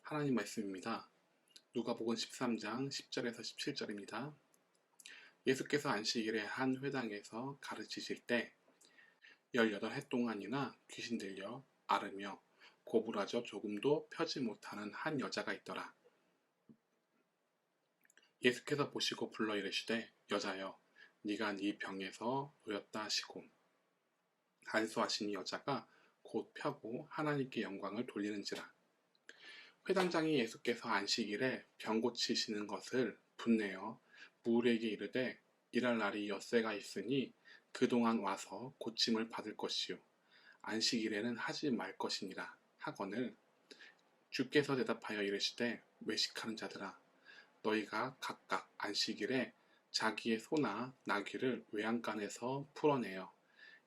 하나님 말씀입니다. 누가복음 13장 10절에서 17절입니다. 예수께서 안식일에 한 회당에서 가르치실 때 18해 동안이나 귀신 들려 앓으며 고부라져 조금도 펴지 못하는 한 여자가 있더라. 예수께서 보시고 불러 이르시되 여자여 네가 네 병에서 놓였다 하시고 안수하시니 여자가 곧 펴고 하나님께 영광을 돌리는지라. 회당장이 예수께서 안식일에 병 고치시는 것을 분내어 무리에게 이르되 일할 날이 엿새가 있으니 그동안 와서 고침을 받을 것이요 안식일에는 하지 말 것이니라 하거늘. 주께서 대답하여 이르시되 외식하는 자들아 너희가 각각 안식일에 자기의 소나 나귀를 외양간에서 풀어내어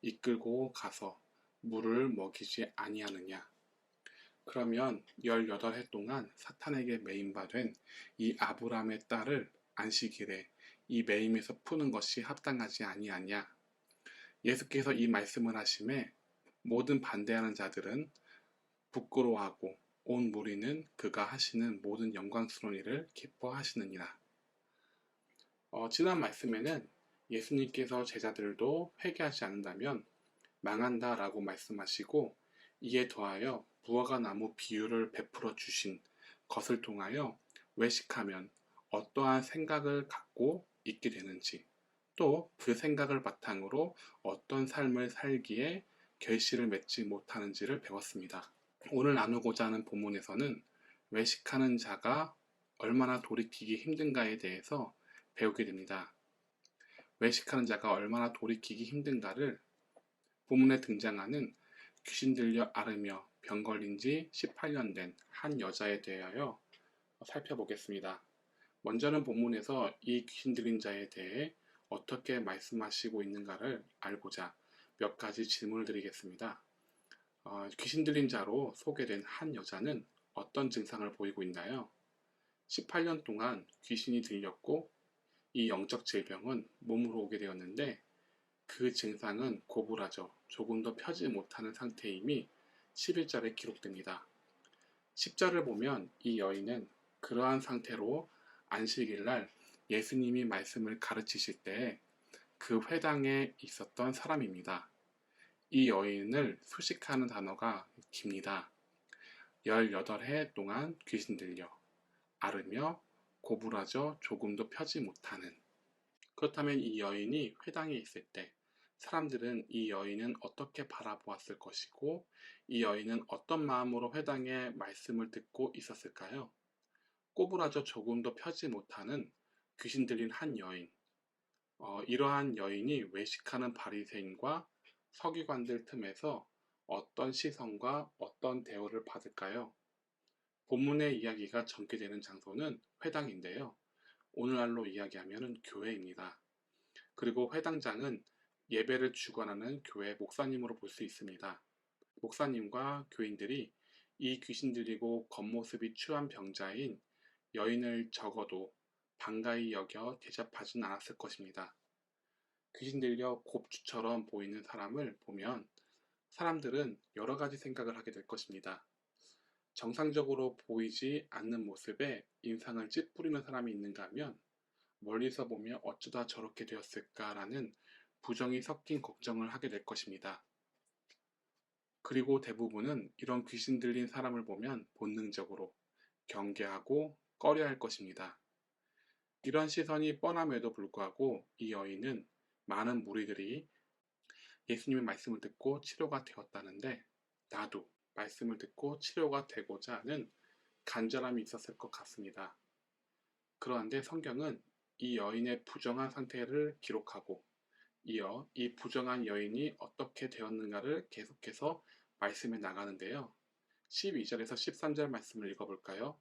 이끌고 가서 물을 먹이지 아니하느냐. 그러면 18해 동안 사탄에게 매임받은 이 아브라함의 딸을 안식일에 이 매임에서 푸는 것이 합당하지 아니하냐. 예수께서 이 말씀을 하심에 모든 반대하는 자들은 부끄러워하고 온 무리는 그가 하시는 모든 영광스러운 일을 기뻐하시느니라. 지난 말씀에는 예수님께서 제자들도 회개하지 않는다면 망한다 라고 말씀하시고 이에 더하여 무화과 나무 비유를 베풀어 주신 것을 통하여 외식하면 어떠한 생각을 갖고 있게 되는지, 또 그 생각을 바탕으로 어떤 삶을 살기에 결실을 맺지 못하는지를 배웠습니다. 오늘 나누고자 하는 본문에서는 외식하는 자가 얼마나 돌이키기 힘든가에 대해서 배우게 됩니다. 외식하는 자가 얼마나 돌이키기 힘든가를 본문에 등장하는 귀신 들려 앓으며 병 걸린 지 18년 된 한 여자에 대하여 살펴보겠습니다. 먼저는 본문에서 이 귀신 들린 자에 대해 어떻게 말씀하시고 있는가를 알고자 몇 가지 질문을 드리겠습니다. 귀신 들린 자로 소개된 한 여자는 어떤 증상을 보이고 있나요? 18년 동안 귀신이 들렸고 이 영적 질병은 몸으로 오게 되었는데 그 증상은 고부라져 조금 더 펴지 못하는 상태임이 11절에 기록됩니다. 10절을 보면 이 여인은 그러한 상태로 안식일날 예수님이 말씀을 가르치실 때 그 회당에 있었던 사람입니다. 이 여인을 수식하는 단어가 깁니다. 18해 동안 귀신 들려 앓으며 고부라져 조금도 펴지 못하는. 그렇다면 이 여인이 회당에 있을 때 사람들은 이 여인은 어떻게 바라보았을 것이고 이 여인은 어떤 마음으로 회당의 말씀을 듣고 있었을까요? 꼬부라져 조금도 펴지 못하는 귀신 들린 한 여인. 이러한 여인이 외식하는 바리새인과 서기관들 틈에서 어떤 시선과 어떤 대우를 받을까요? 본문의 이야기가 전개되는 장소는 회당인데요. 오늘날로 이야기하면 교회입니다. 그리고 회당장은 예배를 주관하는 교회 목사님으로 볼 수 있습니다. 목사님과 교인들이 이 귀신 들리고 겉모습이 추한 병자인 여인을 적어도 반가이 여겨 대접하진 않았을 것입니다. 귀신 들려 곱주처럼 보이는 사람을 보면 사람들은 여러 가지 생각을 하게 될 것입니다. 정상적으로 보이지 않는 모습에 인상을 찌푸리는 사람이 있는가 하면 멀리서 보며 어쩌다 저렇게 되었을까라는 부정이 섞인 걱정을 하게 될 것입니다. 그리고 대부분은 이런 귀신 들린 사람을 보면 본능적으로 경계하고 꺼려할 것입니다. 이런 시선이 뻔함에도 불구하고 이 여인은 많은 무리들이 예수님의 말씀을 듣고 치료가 되었다는데 나도 말씀을 듣고 치료가 되고자 하는 간절함이 있었을 것 같습니다. 그런데 성경은 이 여인의 부정한 상태를 기록하고 이어 이 부정한 여인이 어떻게 되었는가를 계속해서 말씀해 나가는데요. 12절에서 13절 말씀을 읽어볼까요?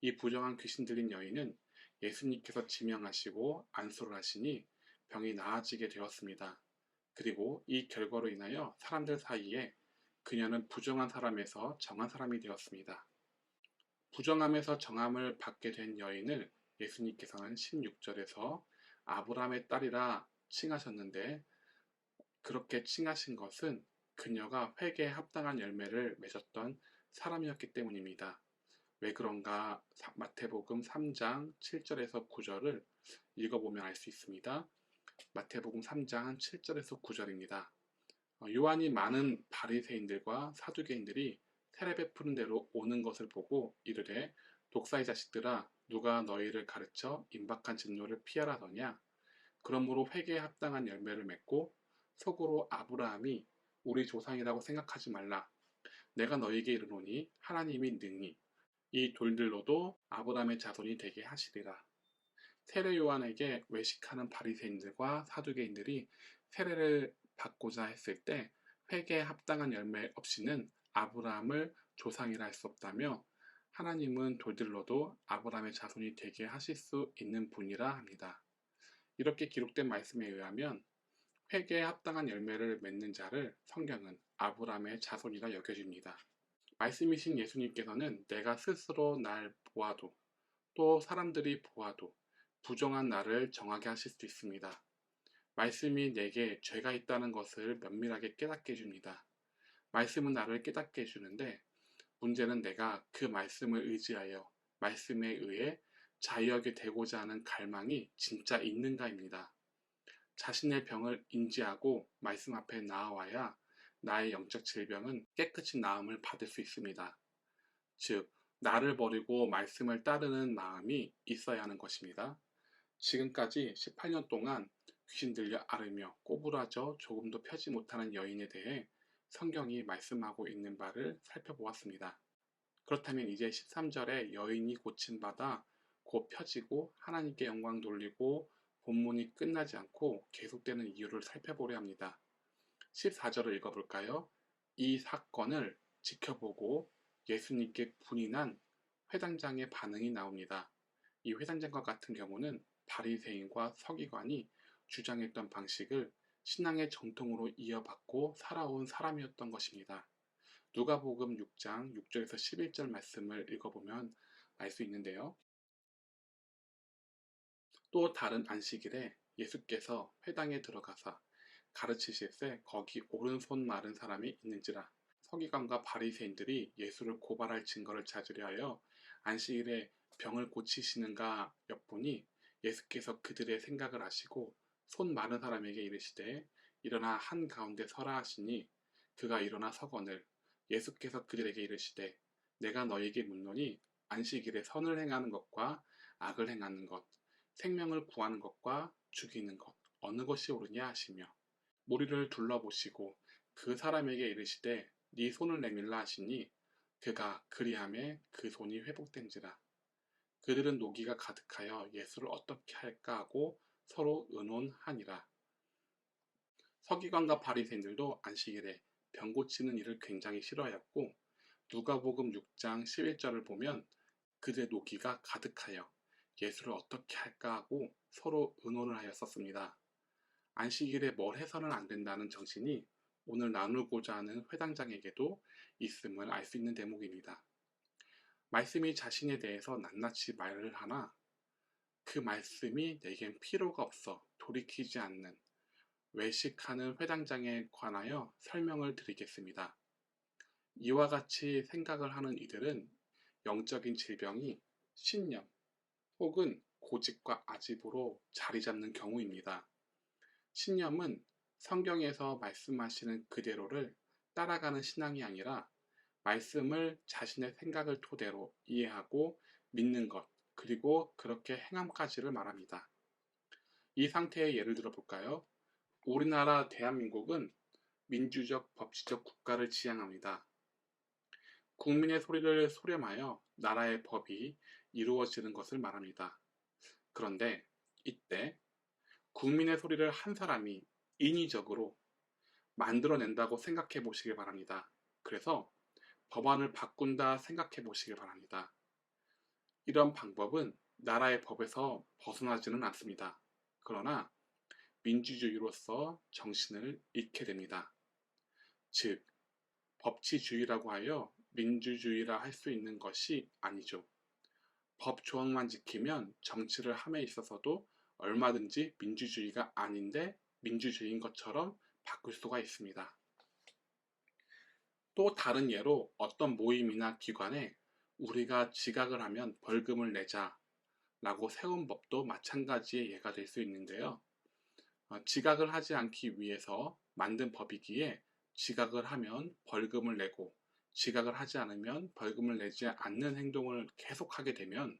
이 부정한 귀신 들린 여인은 예수님께서 지명하시고 안수를 하시니 병이 나아지게 되었습니다. 그리고 이 결과로 인하여 사람들 사이에 그녀는 부정한 사람에서 정한 사람이 되었습니다. 부정함에서 정함을 받게 된 여인을 예수님께서는 16절에서 아브라함의 딸이라 칭하셨는데 그렇게 칭하신 것은 그녀가 회개에 합당한 열매를 맺었던 사람이었기 때문입니다. 왜 그런가 마태복음 3장 7절에서 9절을 읽어보면 알 수 있습니다. 마태복음 3장 7절에서 9절입니다. 요한이 많은 바리새인들과 사두개인들이 세례 베푸는 대로 오는 것을 보고 이르되 독사의 자식들아 누가 너희를 가르쳐 임박한 진노를 피하라더냐. 그러므로 회개에 합당한 열매를 맺고 속으로 아브라함이 우리 조상이라고 생각하지 말라. 내가 너희에게 이르노니 하나님이 능히 이 돌들로도 아브라함의 자손이 되게 하시리라. 세례 요한에게 외식하는 바리새인들과 사두개인들이 세례를 받고자 했을 때 회개에 합당한 열매 없이는 아브라함을 조상이라 할 수 없다며 하나님은 돌들로도 아브라함의 자손이 되게 하실 수 있는 분이라 합니다. 이렇게 기록된 말씀에 의하면 회개에 합당한 열매를 맺는 자를 성경은 아브라함의 자손이라 여겨집니다. 말씀이신 예수님께서는 내가 스스로 날 보아도 또 사람들이 보아도 부정한 나를 정하게 하실 수 있습니다. 말씀이 내게 죄가 있다는 것을 면밀하게 깨닫게 해줍니다. 말씀은 나를 깨닫게 해주는데 문제는 내가 그 말씀을 의지하여 말씀에 의해 자유하게 되고자 하는 갈망이 진짜 있는가입니다. 자신의 병을 인지하고 말씀 앞에 나아와야 나의 영적 질병은 깨끗이 나음을 받을 수 있습니다. 즉, 나를 버리고 말씀을 따르는 마음이 있어야 하는 것입니다. 지금까지 18년 동안 귀신 들려 앓으며 꼬부라져 조금도 펴지 못하는 여인에 대해 성경이 말씀하고 있는 바를 살펴보았습니다. 그렇다면 이제 13절에 여인이 고침받아 곧 펴지고 하나님께 영광 돌리고 본문이 끝나지 않고 계속되는 이유를 살펴보려 합니다. 14절을 읽어볼까요? 이 사건을 지켜보고 예수님께 분인한 회당장의 반응이 나옵니다. 이 회당장과 같은 경우는 바리새인과 서기관이 주장했던 방식을 신앙의 정통으로 이어받고 살아온 사람이었던 것입니다. 누가복음 6장 6절에서 11절 말씀을 읽어보면 알 수 있는데요. 또 다른 안식일에 예수께서 회당에 들어가사 가르치실세 거기 오른손 마른 사람이 있는지라. 서기관과 바리새인들이 예수를 고발할 증거를 찾으려 하여 안식일에 병을 고치시는가 엿보니 예수께서 그들의 생각을 아시고 손 마른 사람에게 이르시되 일어나 한가운데 서라 하시니 그가 일어나 서거늘 예수께서 그들에게 이르시되 내가 너희에게 묻노니 안식일에 선을 행하는 것과 악을 행하는 것 생명을 구하는 것과 죽이는 것 어느 것이 옳으냐 하시며 무리를 둘러보시고 그 사람에게 이르시되 네 손을 내밀라 하시니 그가 그리하매 그 손이 회복된지라. 그들은 노기가 가득하여 예수를 어떻게 할까 하고 서로 의논하니라. 서기관과 바리새인들도 안식일에 병 고치는 일을 굉장히 싫어하였고 누가복음 6장 11절을 보면 그들의 노기가 가득하여 예수를 어떻게 할까 하고 서로 의논을 하였었습니다. 안식일에 뭘 해서는 안 된다는 정신이 오늘 나누고자 하는 회당장에게도 있음을 알 수 있는 대목입니다. 말씀이 자신에 대해서 낱낱이 말을 하나 그 말씀이 내겐 필요가 없어 돌이키지 않는 외식하는 회당장에 관하여 설명을 드리겠습니다. 이와 같이 생각을 하는 이들은 영적인 질병이 신념 혹은 고집과 아집으로 자리 잡는 경우입니다. 신념은 성경에서 말씀하시는 그대로를 따라가는 신앙이 아니라 말씀을 자신의 생각을 토대로 이해하고 믿는 것, 그리고 그렇게 행함까지를 말합니다. 이 상태의 예를 들어 볼까요? 우리나라 대한민국은 민주적 법치적 국가를 지향합니다. 국민의 소리를 수렴하여 나라의 법이 이루어지는 것을 말합니다. 그런데 이때 국민의 소리를 한 사람이 인위적으로 만들어낸다고 생각해 보시길 바랍니다. 그래서 법안을 바꾼다 생각해 보시길 바랍니다. 이런 방법은 나라의 법에서 벗어나지는 않습니다. 그러나 민주주의로서 정신을 잃게 됩니다. 즉, 법치주의라고 하여 민주주의라 할 수 있는 것이 아니죠. 법 조항만 지키면 정치를 함에 있어서도 얼마든지 민주주의가 아닌데 민주주의인 것처럼 바꿀 수가 있습니다. 또 다른 예로 어떤 모임이나 기관에 우리가 지각을 하면 벌금을 내자 라고 세운 법도 마찬가지의 예가 될 수 있는데요. 지각을 하지 않기 위해서 만든 법이기에 지각을 하면 벌금을 내고 지각을 하지 않으면 벌금을 내지 않는 행동을 계속하게 되면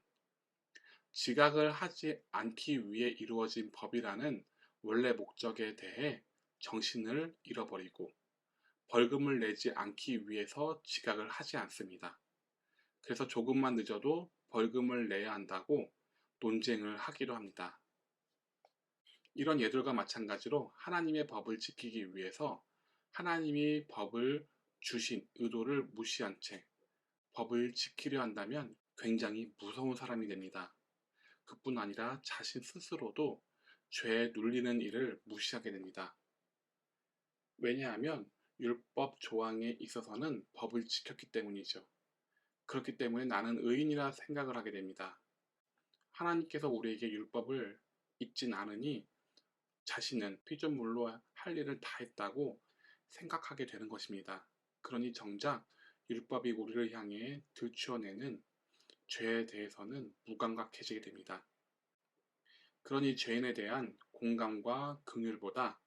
지각을 하지 않기 위해 이루어진 법이라는 원래 목적에 대해 정신을 잃어버리고 벌금을 내지 않기 위해서 지각을 하지 않습니다. 그래서 조금만 늦어도 벌금을 내야 한다고 논쟁을 하기도 합니다. 이런 예들과 마찬가지로 하나님의 법을 지키기 위해서 하나님이 법을 주신 의도를 무시한 채 법을 지키려 한다면 굉장히 무서운 사람이 됩니다. 그뿐 아니라 자신 스스로도 죄에 눌리는 일을 무시하게 됩니다. 왜냐하면 율법 조항에 있어서는 법을 지켰기 때문이죠. 그렇기 때문에 나는 의인이라 생각을 하게 됩니다. 하나님께서 우리에게 율법을 잊진 않으니 자신은 피조물로 할 일을 다 했다고 생각하게 되는 것입니다. 그러니 정작 율법이 우리를 향해 들추어내는 죄에 대해서는 무감각해지게 됩니다. 그러니 죄인에 대한 공감과 긍휼보다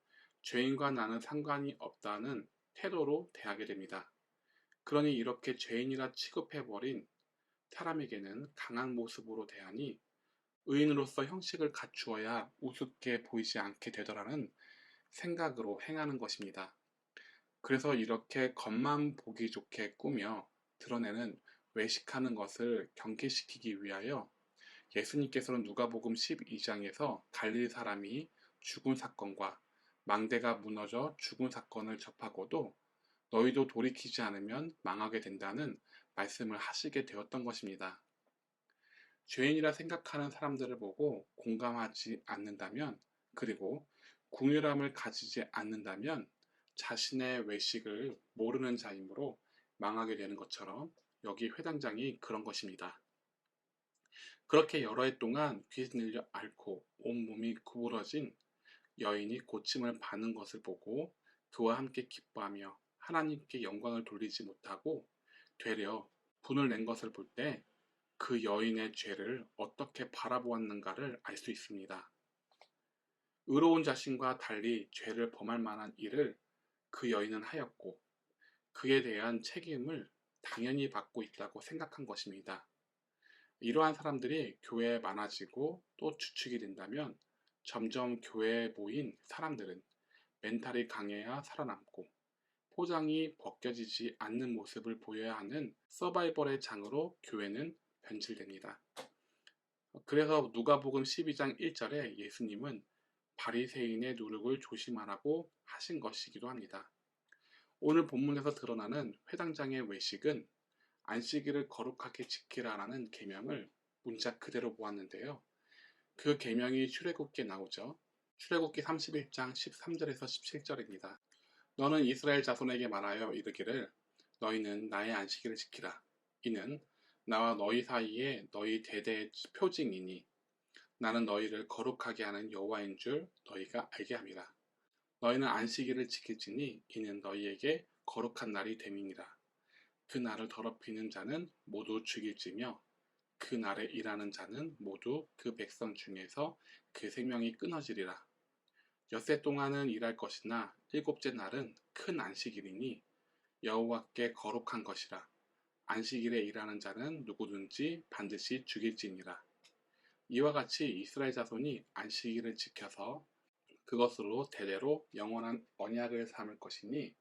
죄인과 나는 상관이 없다는 태도로 대하게 됩니다. 그러니 이렇게 죄인이라 취급해버린 사람에게는 강한 모습으로 대하니 의인으로서 형식을 갖추어야 우습게 보이지 않게 되더라는 생각으로 행하는 것입니다. 그래서 이렇게 겉만 보기 좋게 꾸며 드러내는 외식하는 것을 경계시키기 위하여 예수님께서는 누가복음 12장에서 갈릴리 사람이 죽은 사건과 망대가 무너져 죽은 사건을 접하고도 너희도 돌이키지 않으면 망하게 된다는 말씀을 하시게 되었던 것입니다. 죄인이라 생각하는 사람들을 보고 공감하지 않는다면, 그리고 궁휼함을 가지지 않는다면 자신의 외식을 모르는 자이므로 망하게 되는 것처럼 여기 회당장이 그런 것입니다. 그렇게 여러 해 동안 귀신 들려 앓고 온몸이 구부러진 여인이 고침을 받는 것을 보고 그와 함께 기뻐하며 하나님께 영광을 돌리지 못하고 되려 분을 낸 것을 볼 때 그 여인의 죄를 어떻게 바라보았는가를 알 수 있습니다. 의로운 자신과 달리 죄를 범할 만한 일을 그 여인은 하였고 그에 대한 책임을 당연히 받고 있다고 생각한 것입니다. 이러한 사람들이 교회에 많아지고 또 주축이 된다면 점점 교회에 모인 사람들은 멘탈이 강해야 살아남고 포장이 벗겨지지 않는 모습을 보여야 하는 서바이벌의 장으로 교회는 변질됩니다. 그래서 누가복음 12장 1절에 예수님은 바리새인의 누룩을 조심하라고 하신 것이기도 합니다. 오늘 본문에서 드러나는 회당장의 외식은 안식일을 거룩하게 지키라라는 계명을 문자 그대로 보았는데요. 그 계명이 출애굽기에 나오죠. 출애굽기 31장 13절에서 17절입니다. 너는 이스라엘 자손에게 말하여 이르기를 너희는 나의 안식일을 지키라. 이는 나와 너희 사이에 너희 대대의 표징이니 나는 너희를 거룩하게 하는 여호와인 줄 너희가 알게 함이라. 너희는 안식일을 지킬지니 이는 너희에게 거룩한 날이 됨이니라. 그 날을 더럽히는 자는 모두 죽일지며 그 날에 일하는 자는 모두 그 백성 중에서 그 생명이 끊어지리라. 엿새 동안은 일할 것이나 일곱째 날은 큰 안식일이니 여호와께 거룩한 것이라. 안식일에 일하는 자는 누구든지 반드시 죽일지니라. 이와 같이 이스라엘 자손이 안식일을 지켜서 그것으로 대대로 영원한 언약을 삼을 것이니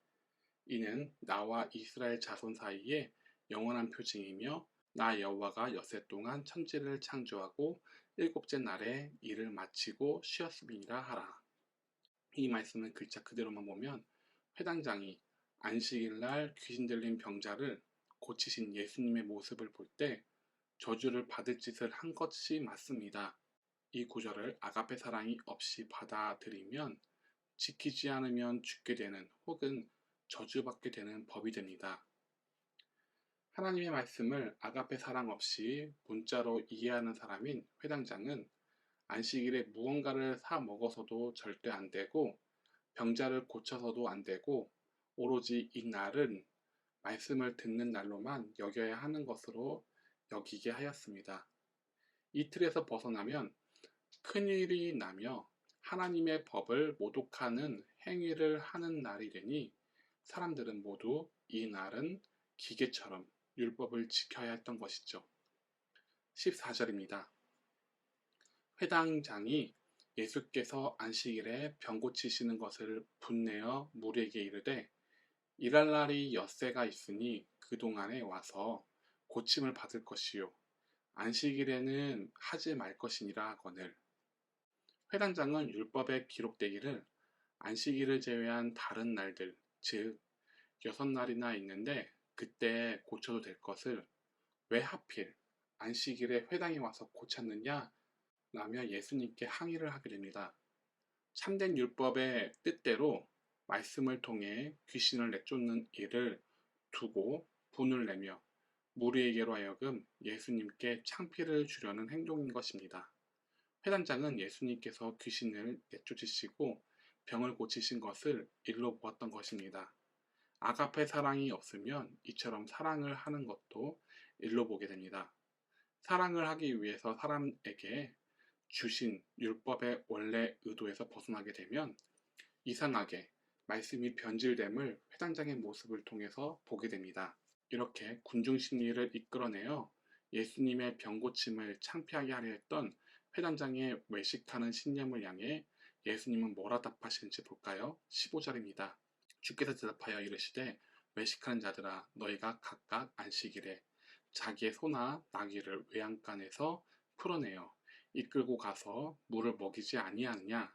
이는 나와 이스라엘 자손 사이에 영원한 표징이며 나 여호와가 엿새 동안 천지를 창조하고 일곱째 날에 일을 마치고 쉬었음이라 하라. 이 말씀을 글자 그대로만 보면 회당장이 안식일날 귀신 들린 병자를 고치신 예수님의 모습을 볼 때 저주를 받을 짓을 한 것이 맞습니다. 이 구절을 아가페 사랑이 없이 받아들이면 지키지 않으면 죽게 되는 혹은 저주받게 되는 법이 됩니다. 하나님의 말씀을 아가페 사랑 없이 문자로 이해하는 사람인 회당장은 안식일에 무언가를 사 먹어서도 절대 안 되고 병자를 고쳐서도 안 되고 오로지 이 날은 말씀을 듣는 날로만 여겨야 하는 것으로 여기게 하였습니다. 이 틀에서 벗어나면 큰일이 나며 하나님의 법을 모독하는 행위를 하는 날이 되니 사람들은 모두 이 날은 기계처럼 율법을 지켜야 했던 것이죠. 14절입니다. 회당장이 예수께서 안식일에 병 고치시는 것을 분내어 무리에게 이르되 일할 날이 엿새가 있으니 그동안에 와서 고침을 받을 것이요 안식일에는 하지 말 것이니라 하거늘. 회당장은 율법에 기록되기를 안식일을 제외한 다른 날들, 즉 6날이나 있는데 그때 고쳐도 될 것을 왜 하필 안식일에 회당에 와서 고쳤느냐 라며 예수님께 항의를 하게 됩니다. 참된 율법의 뜻대로 말씀을 통해 귀신을 내쫓는 일을 두고 분을 내며 무리에게로 하여금 예수님께 창피를 주려는 행동인 것입니다. 회당장은 예수님께서 귀신을 내쫓으시고 병을 고치신 것을 일로 보았던 것입니다. 아가페 사랑이 없으면 이처럼 사랑을 하는 것도 일로 보게 됩니다. 사랑을 하기 위해서 사람에게 주신 율법의 원래 의도에서 벗어나게 되면 이상하게 말씀이 변질됨을 회당장의 모습을 통해서 보게 됩니다. 이렇게 군중심리를 이끌어내어 예수님의 병고침을 창피하게 하려 했던 회당장의 외식하는 신념을 향해 예수님은 뭐라 답하시는지 볼까요? 15절입니다. 주께서 대답하여 이르시되 외식하는 자들아 너희가 각각 안식일에 자기의 소나 나귀를 외양간에서 풀어내어 이끌고 가서 물을 먹이지 아니하느냐.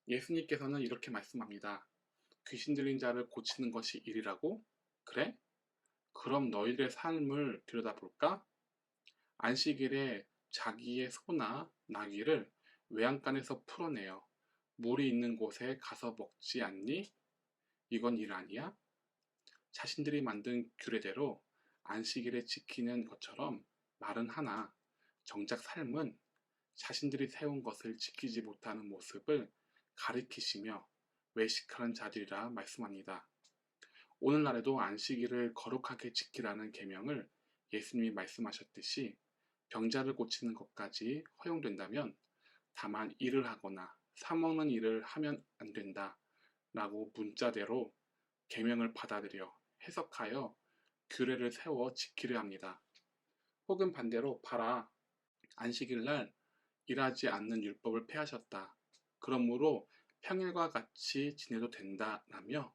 예수님께서는 이렇게 말씀합니다. 귀신 들린 자를 고치는 것이 일이라고? 그래? 그럼 너희들의 삶을 들여다볼까? 안식일에 자기의 소나 나귀를 외양간에서 풀어내어 물이 있는 곳에 가서 먹지 않니? 이건 일 아니야? 자신들이 만든 규례대로 안식일에 지키는 것처럼 말은 하나 정작 삶은 자신들이 세운 것을 지키지 못하는 모습을 가리키시며 외식하는 자들이라 말씀합니다. 오늘날에도 안식일을 거룩하게 지키라는 계명을 예수님이 말씀하셨듯이 병자를 고치는 것까지 허용된다면 다만 일을 하거나 사먹는 일을 하면 안 된다 라고 문자대로 계명을 받아들여 해석하여 규례를 세워 지키려 합니다. 혹은 반대로 봐라 안식일날 일하지 않는 율법을 폐하셨다. 그러므로 평일과 같이 지내도 된다라며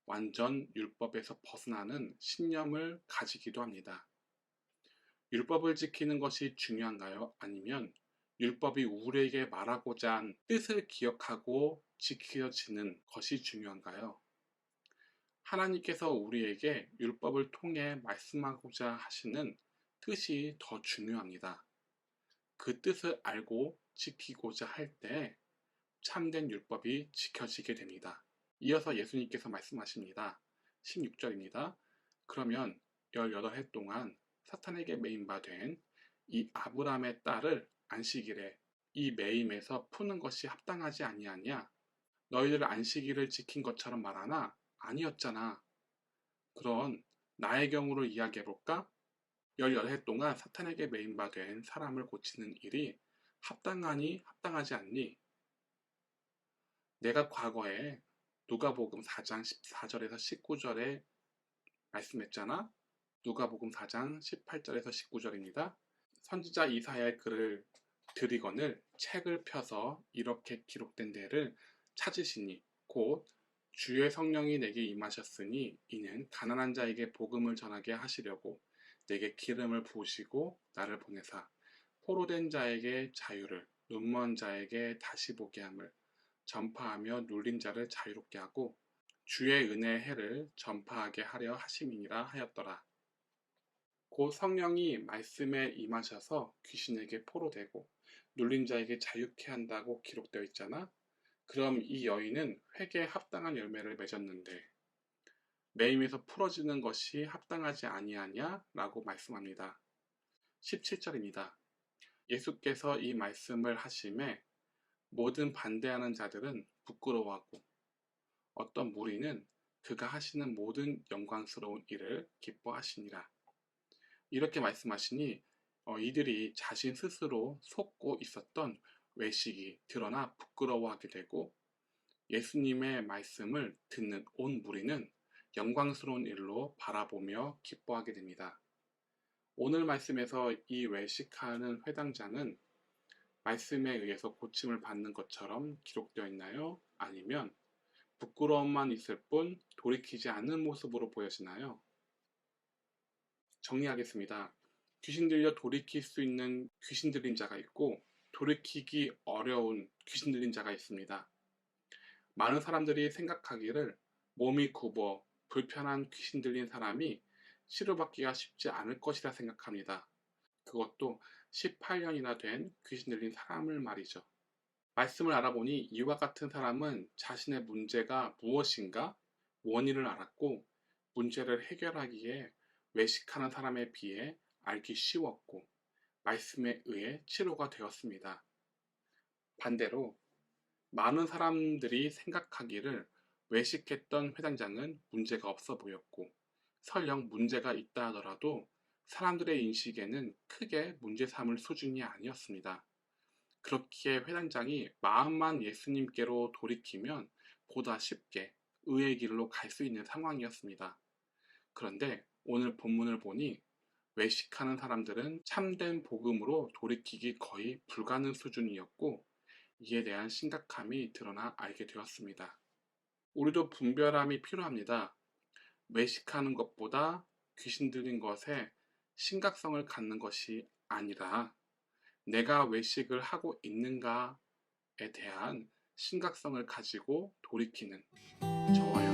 완전 율법에서 벗어나는 신념을 가지기도 합니다. 율법을 지키는 것이 중요한가요? 아니면 율법이 우리에게 말하고자 한 뜻을 기억하고 지켜지는 것이 중요한가요? 하나님께서 우리에게 율법을 통해 말씀하고자 하시는 뜻이 더 중요합니다. 그 뜻을 알고 지키고자 할 때 참된 율법이 지켜지게 됩니다. 이어서 예수님께서 말씀하십니다. 16절입니다. 그러면 18해 동안 사탄에게 매임바 된 이 아브라함의 딸을 안식일에 이 매임에서 푸는 것이 합당하지 아니하냐? 너희들 안식일을 지킨 것처럼 말하나? 아니었잖아. 그런 나의 경우를 이야기해볼까? 18해 동안 사탄에게 매임바 된 사람을 고치는 일이 합당하니 합당하지 않니? 내가 과거에 누가복음 4장 14절에서 19절에 말씀했잖아. 누가복음 4장 18절에서 19절입니다. 선지자 이사야의 글을 드리거늘 책을 펴서 이렇게 기록된 데를 찾으시니 곧 주의 성령이 내게 임하셨으니 이는 가난한 자에게 복음을 전하게 하시려고 내게 기름을 부으시고 나를 보내사 포로된 자에게 자유를 눈먼 자에게 다시 보게 함을 전파하며 눌린 자를 자유롭게 하고 주의 은혜의 해를 전파하게 하려 하심이니라 하였더라. 곧 성령이 말씀에 임하셔서 귀신에게 포로되고 눌린 자에게 자유케 한다고 기록되어 있잖아. 그럼 이 여인은 회개에 합당한 열매를 맺었는데 매임에서 풀어지는 것이 합당하지 아니하냐? 라고 말씀합니다. 17절입니다. 예수께서 이 말씀을 하심에 모든 반대하는 자들은 부끄러워하고 어떤 무리는 그가 하시는 모든 영광스러운 일을 기뻐하시니라. 이렇게 말씀하시니 이들이 자신 스스로 속고 있었던 외식이 드러나 부끄러워하게 되고 예수님의 말씀을 듣는 온 무리는 영광스러운 일로 바라보며 기뻐하게 됩니다. 오늘 말씀에서 이 외식하는 회당장은 말씀에 의해서 고침을 받는 것처럼 기록되어 있나요? 아니면 부끄러움만 있을 뿐 돌이키지 않는 모습으로 보여지나요? 정리하겠습니다. 귀신 들려 돌이킬 수 있는 귀신 들린 자가 있고 돌이키기 어려운 귀신 들린 자가 있습니다. 많은 사람들이 생각하기를 몸이 굽어 불편한 귀신 들린 사람이 치료받기가 쉽지 않을 것이라 생각합니다. 그것도 18년이나 된 귀신 들린 사람을 말이죠. 말씀을 알아보니 이와 같은 사람은 자신의 문제가 무엇인가 원인을 알았고 문제를 해결하기에 외식하는 사람에 비해 알기 쉬웠고 말씀에 의해 치료가 되었습니다. 반대로 많은 사람들이 생각하기를 외식했던 회당장은 문제가 없어 보였고 설령 문제가 있다 하더라도 사람들의 인식에는 크게 문제 삼을 수준이 아니었습니다. 그렇기에 회당장이 마음만 예수님께로 돌이키면 보다 쉽게 의의 길로 갈 수 있는 상황이었습니다. 그런데 오늘 본문을 보니 외식하는 사람들은 참된 복음으로 돌이키기 거의 불가능 수준이었고 이에 대한 심각함이 드러나 알게 되었습니다. 우리도 분별함이 필요합니다. 외식하는 것보다 귀신 들린 것에 심각성을 갖는 것이 아니라 내가 외식을 하고 있는가에 대한 심각성을 가지고 돌이키는 저와